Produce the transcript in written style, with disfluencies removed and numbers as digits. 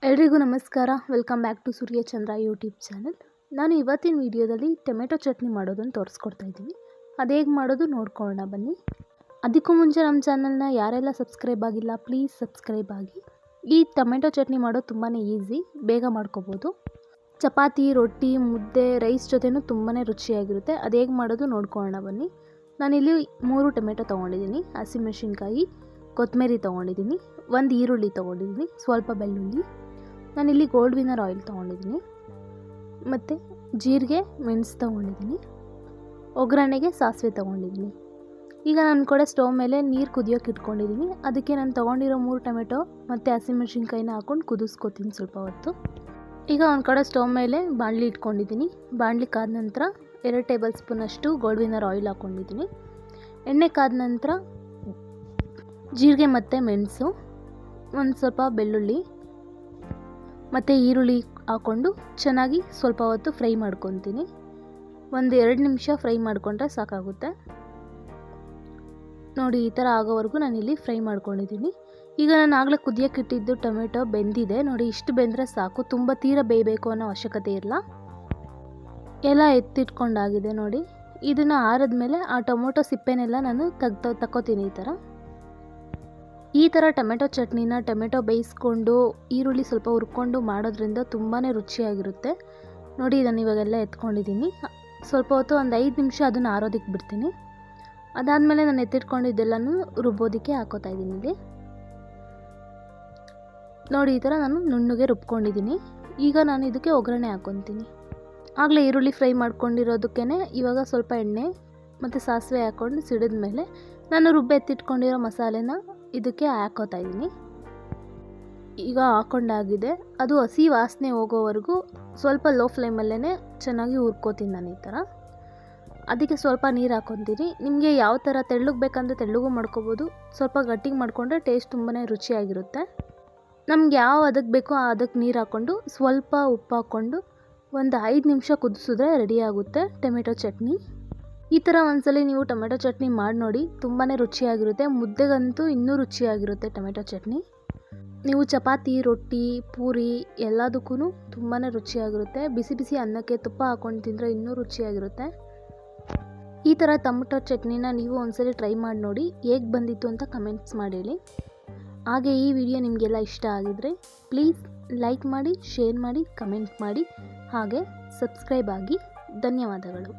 ಎಲ್ರಿಗೂ ನಮಸ್ಕಾರ. Welcome back to Surya Chandra YouTube channel. ನಾನು ಇವತ್ತಿನ ವಿಡಿಯೋದಲ್ಲಿ ಟೊಮೆಟೊ ಚಟ್ನಿ ಮಾಡೋದನ್ನು ತೋರಿಸ್ಕೊಡ್ತಾ ಇದ್ದೀನಿ. ಅದು ಹೇಗೆ ಮಾಡೋದು ನೋಡ್ಕೊಳ್ಳೋಣ ಬನ್ನಿ. ಅದಕ್ಕೂ ಮುಂಚೆ ನಮ್ಮ ಚಾನಲ್ನ ಯಾರೆಲ್ಲ ಸಬ್ಸ್ಕ್ರೈಬ್ ಆಗಿಲ್ಲ ಪ್ಲೀಸ್ ಸಬ್ಸ್ಕ್ರೈಬ್ ಆಗಿ. ಈ ಟೊಮೆಟೊ ಚಟ್ನಿ ಮಾಡೋದು ತುಂಬಾ ಈಸಿ, ಬೇಗ ಮಾಡ್ಕೋಬೋದು. ಚಪಾತಿ, ರೊಟ್ಟಿ, ಮುದ್ದೆ, ರೈಸ್ ಜೊತೆನೂ ತುಂಬಾ ರುಚಿಯಾಗಿರುತ್ತೆ. ಅದು ಹೇಗೆ ಮಾಡೋದು ನೋಡ್ಕೊಳ್ಳೋಣ ಬನ್ನಿ. ನಾನಿಲ್ಲಿ 3 ಟೊಮೆಟೊ ತೊಗೊಂಡಿದ್ದೀನಿ, ಹಸಿಮೆಣಸಿನ್ಕಾಯಿ, ಕೊತ್ತಂಬರಿ ತೊಗೊಂಡಿದ್ದೀನಿ, 1 ಈರುಳ್ಳಿ ತೊಗೊಂಡಿದ್ದೀನಿ, ಸ್ವಲ್ಪ ಬೆಳ್ಳುಳ್ಳಿ. ನಾನಿಲ್ಲಿ ಗೋಲ್ಡ್ ವಿನ್ನರ್ ಆಯಿಲ್ ತೊಗೊಂಡಿದ್ದೀನಿ, ಮತ್ತು ಜೀರಿಗೆ, ಮೆಣಸು ತೊಗೊಂಡಿದ್ದೀನಿ, ಒಗ್ಗರಣೆಗೆ ಸಾಸಿವೆ ತೊಗೊಂಡಿದ್ದೀನಿ. ಈಗ ನಾನು ಕೂಡ ಸ್ಟವ್ ಮೇಲೆ ನೀರು ಕುದಿಯೋಕೆ ಇಟ್ಕೊಂಡಿದ್ದೀನಿ. ಅದಕ್ಕೆ ನಾನು ತೊಗೊಂಡಿರೋ 3 ಟೊಮೆಟೊ ಮತ್ತು ಹಸಿಮೆಣಸಿನ್ಕಾಯಿನ ಹಾಕ್ಕೊಂಡು ಕುದಿಸ್ಕೊತೀನಿ ಸ್ವಲ್ಪ ಹೊತ್ತು. ಈಗ ಒಂದು ಕಡೆ ಸ್ಟವ್ ಮೇಲೆ ಬಾಣಲಿ ಇಟ್ಕೊಂಡಿದ್ದೀನಿ. ಬಾಣಲಿ ಕಾದ ನಂತರ 2 ಟೇಬಲ್ ಸ್ಪೂನಷ್ಟು ಗೋಲ್ಡ್ ವಿನ್ನರ್ ಆಯಿಲ್ ಹಾಕ್ಕೊಂಡಿದ್ದೀನಿ. ಎಣ್ಣೆ ಕಾದ ನಂತರ ಜೀರಿಗೆ ಮತ್ತು ಮೆಣಸು, ಒಂದು ಸ್ವಲ್ಪ ಬೆಳ್ಳುಳ್ಳಿ ಮತ್ತು ಈರುಳ್ಳಿ ಹಾಕ್ಕೊಂಡು ಚೆನ್ನಾಗಿ ಸ್ವಲ್ಪ ಹೊತ್ತು ಫ್ರೈ ಮಾಡ್ಕೊತೀನಿ. 1-2 ನಿಮಿಷ ಫ್ರೈ ಮಾಡಿಕೊಂಡ್ರೆ ಸಾಕಾಗುತ್ತೆ. ನೋಡಿ, ಈ ಥರ ಆಗೋವರೆಗೂ ನಾನಿಲ್ಲಿ ಫ್ರೈ ಮಾಡ್ಕೊಂಡಿದ್ದೀನಿ. ಈಗ ನಾನು ಆಗಲೇ ಕುದಿಯೋಕೆ ಇಟ್ಟಿದ್ದು ಟೊಮೆಟೊ ಬೆಂದಿದೆ. ನೋಡಿ, ಇಷ್ಟು ಬೆಂದರೆ ಸಾಕು, ತುಂಬ ತೀರ ಬೇಯಬೇಕು ಅನ್ನೋ ಅವಶ್ಯಕತೆ ಇಲ್ಲ. ಎಲ್ಲ ಎತ್ತಿಟ್ಕೊಂಡಾಗಿದೆ ನೋಡಿ. ಇದನ್ನು ಆರಿದ್ಮೇಲೆ ಆ ಟೊಮೊಟೊ ಸಿಪ್ಪೆನೆಲ್ಲ ನಾನು ತಗೋತೀನಿ. ಈ ಥರ ಟೊಮೆಟೊ ಚಟ್ನಿನ ಟೊಮೆಟೊ ಬೇಯಿಸ್ಕೊಂಡು ಈರುಳ್ಳಿ ಸ್ವಲ್ಪ ಹುರ್ಕೊಂಡು ಮಾಡೋದ್ರಿಂದ ತುಂಬಾ ರುಚಿಯಾಗಿರುತ್ತೆ. ನೋಡಿ, ನಾನು ಇವಾಗೆಲ್ಲ ಎತ್ಕೊಂಡಿದ್ದೀನಿ. ಸ್ವಲ್ಪ ಹೊತ್ತು ಒಂದು 5 ನಿಮಿಷ ಅದನ್ನು ಆರೋದಕ್ಕೆ ಬಿಡ್ತೀನಿ. ಅದಾದಮೇಲೆ ನಾನು ಎತ್ತಿಟ್ಕೊಂಡಿದ್ದೆಲ್ಲನೂ ರುಬ್ಬೋದಕ್ಕೆ ಹಾಕೋತಾ ಇದ್ದೀನಿ. ಇಲ್ಲಿ ನೋಡಿ, ಈ ಥರ ನಾನು ನುಣ್ಣಗೆ ರುಬ್ಕೊಂಡಿದ್ದೀನಿ. ಈಗ ನಾನು ಇದಕ್ಕೆ ಒಗ್ಗರಣೆ ಹಾಕ್ಕೊತೀನಿ. ಆಗಲೇ ಈರುಳ್ಳಿ ಫ್ರೈ ಮಾಡ್ಕೊಂಡಿರೋದಕ್ಕೇ ಇವಾಗ ಸ್ವಲ್ಪ ಎಣ್ಣೆ ಮತ್ತು ಸಾಸಿವೆ ಹಾಕ್ಕೊಂಡು ಸಿಡಿದ ಮೇಲೆ ನಾನು ಎತ್ತಿಟ್ಕೊಂಡಿರೋ ಮಸಾಲೆನ ಇದಕ್ಕೆ ಹಾಕೋತಾ ಇದ್ದೀನಿ. ಈಗ ಹಾಕೊಂಡಾಗಿದೆ. ಅದು ಹಸಿ ವಾಸನೆ ಹೋಗೋವರೆಗೂ ಸ್ವಲ್ಪ ಲೋ ಫ್ಲೇಮಲ್ಲೇ ಚೆನ್ನಾಗಿ ಹುರ್ಕೋತೀನಿ ನಾನು ಈ ಥರ. ಅದಕ್ಕೆ ಸ್ವಲ್ಪ ನೀರು ಹಾಕ್ಕೊತೀನಿ. ನಿಮಗೆ ಯಾವ ಥರ ತೆಳ್ಳಗೆ ಬೇಕಂದರೆ ತೆಳ್ಳಗೂ ಮಾಡ್ಕೋಬೋದು, ಸ್ವಲ್ಪ ಗಟ್ಟಿಗೆ ಮಾಡಿಕೊಂಡ್ರೆ ಟೇಸ್ಟ್ ತುಂಬಾ ರುಚಿಯಾಗಿರುತ್ತೆ. ನಮ್ಗೆ ಯಾವ ಅದಕ್ಕೆ ಬೇಕೋ ಅದಕ್ಕೆ ನೀರು ಹಾಕ್ಕೊಂಡು ಸ್ವಲ್ಪ ಉಪ್ಪು ಹಾಕ್ಕೊಂಡು ಒಂದು 5 ನಿಮಿಷ ಕುದಿಸಿದ್ರೆ ರೆಡಿಯಾಗುತ್ತೆ ಟೊಮೆಟೊ ಚಟ್ನಿ. ಈ ಥರ ಒಂದ್ಸಲಿ ನೀವು ಟೊಮೆಟೊ ಚಟ್ನಿ ಮಾಡಿ ನೋಡಿ, ತುಂಬಾ ರುಚಿಯಾಗಿರುತ್ತೆ. ಮುದ್ದೆಗಂತೂ ಇನ್ನೂ ರುಚಿಯಾಗಿರುತ್ತೆ ಟೊಮೆಟೊ ಚಟ್ನಿ. ನೀವು ಚಪಾತಿ, ರೊಟ್ಟಿ, ಪೂರಿ ಎಲ್ಲದಕ್ಕೂ ತುಂಬಾ ರುಚಿಯಾಗಿರುತ್ತೆ. ಬಿಸಿ ಬಿಸಿ ಅನ್ನಕ್ಕೆ ತುಪ್ಪ ಹಾಕ್ಕೊಂಡು ತಿಂದರೆ ಇನ್ನೂ ರುಚಿಯಾಗಿರುತ್ತೆ. ಈ ಥರ ಟೊಮೆಟೊ ಚಟ್ನಿನ ನೀವು ಒಂದ್ಸಲಿ ಟ್ರೈ ಮಾಡಿ ನೋಡಿ, ಹೇಗೆ ಬಂದಿತ್ತು ಅಂತ ಕಮೆಂಟ್ಸ್ ಮಾಡಿ ಹೇಳಿ. ಹಾಗೆ ಈ ವಿಡಿಯೋ ನಿಮಗೆಲ್ಲ ಇಷ್ಟ ಆಗಿದರೆ ಪ್ಲೀಸ್ ಲೈಕ್ ಮಾಡಿ, ಶೇರ್ ಮಾಡಿ, ಕಮೆಂಟ್ ಮಾಡಿ, ಹಾಗೆ ಸಬ್ಸ್ಕ್ರೈಬ್ ಆಗಿ. ಧನ್ಯವಾದಗಳು.